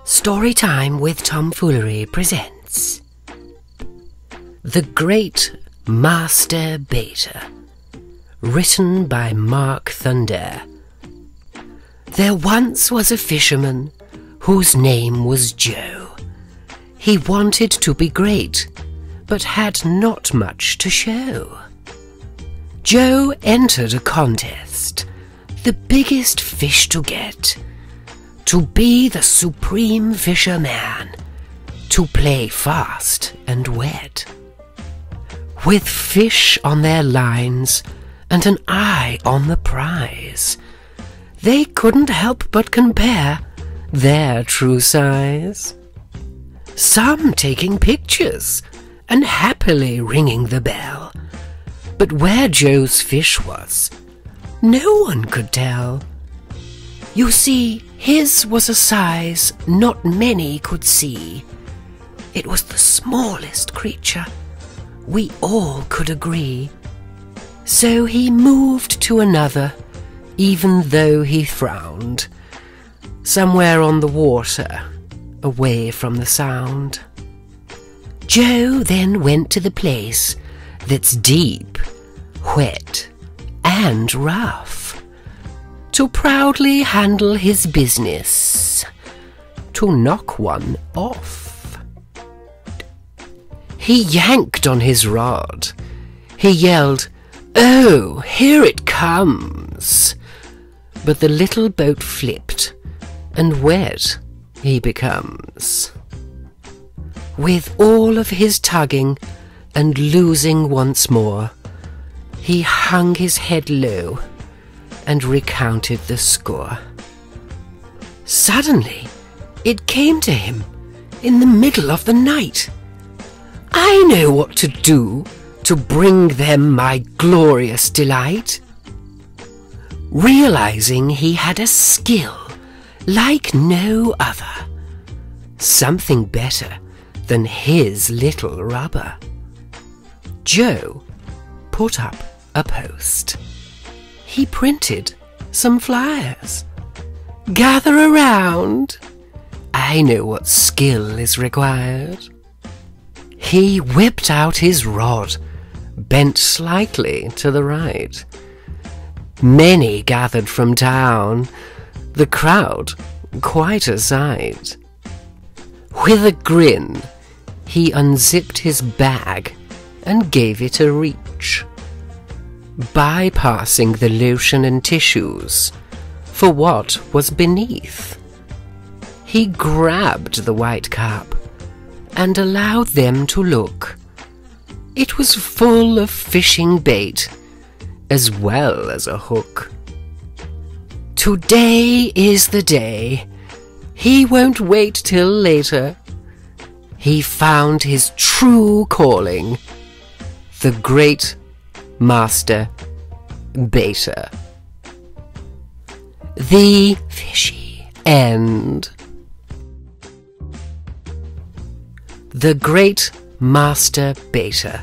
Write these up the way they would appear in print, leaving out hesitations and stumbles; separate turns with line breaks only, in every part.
Storytime with Tom Foolery presents The Great Master Beta, written by Mark Thunder. There once was a fisherman whose name was Joe. He wanted to be great, but had not much to show. Joe entered a contest, the biggest fish to get, to be the supreme fisherman, to play fast and wet. With fish on their lines and an eye on the prize, they couldn't help but compare their true size. Some taking pictures and happily ringing the bell, but where Joe's fish was, no one could tell. You see, his was a size not many could see. It was the smallest creature, we all could agree. So he moved to another, even though he frowned, somewhere on the water, away from the sound. Joe then went to the place that's deep, wet, and rough, to proudly handle his business, to knock one off. He yanked on his rod. He yelled, "Oh, here it comes!" But the little boat flipped, and wet he becomes. With all of his tugging and losing once more, he hung his head low and recounted the score. Suddenly, it came to him in the middle of the night. I know what to do to bring them my glorious delight. Realizing he had a skill like no other, something better than his little rubber, Joe put up a post. He printed some flyers. Gather around. I know what skill is required. He whipped out his rod, bent slightly to the right. Many gathered from town, the crowd quite a sight. With a grin, he unzipped his bag and gave it a reach, bypassing the lotion and tissues for what was beneath. He grabbed the white cup and allowed them to look. It was full of fishing bait as well as a hook. Today is the day. He won't wait till later. He found his true calling, the Great Master Beta. The fishy end. The Great Master Beta,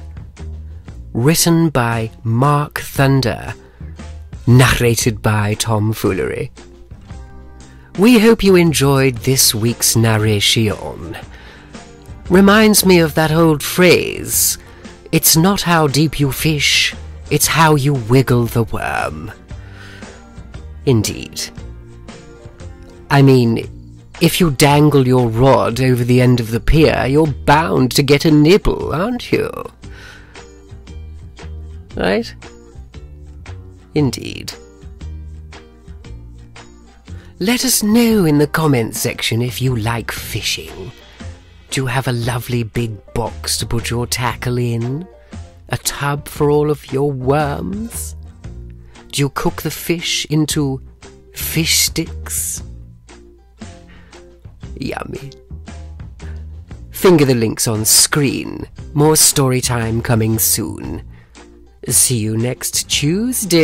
written by Mark Thunder, narrated by Tom Foolery. We hope you enjoyed this week's narration. Reminds me of that old phrase, "It's not how deep you fish, it's how you wiggle the worm." Indeed. I mean, if you dangle your rod over the end of the pier, you're bound to get a nibble, aren't you? Right? Indeed. Let us know in the comments section if you like fishing. Do you have a lovely big box to put your tackle in? A tub for all of your worms? Do you cook the fish into fish sticks? Yummy. Finger the links on screen. More story time coming soon. See you next Tuesday.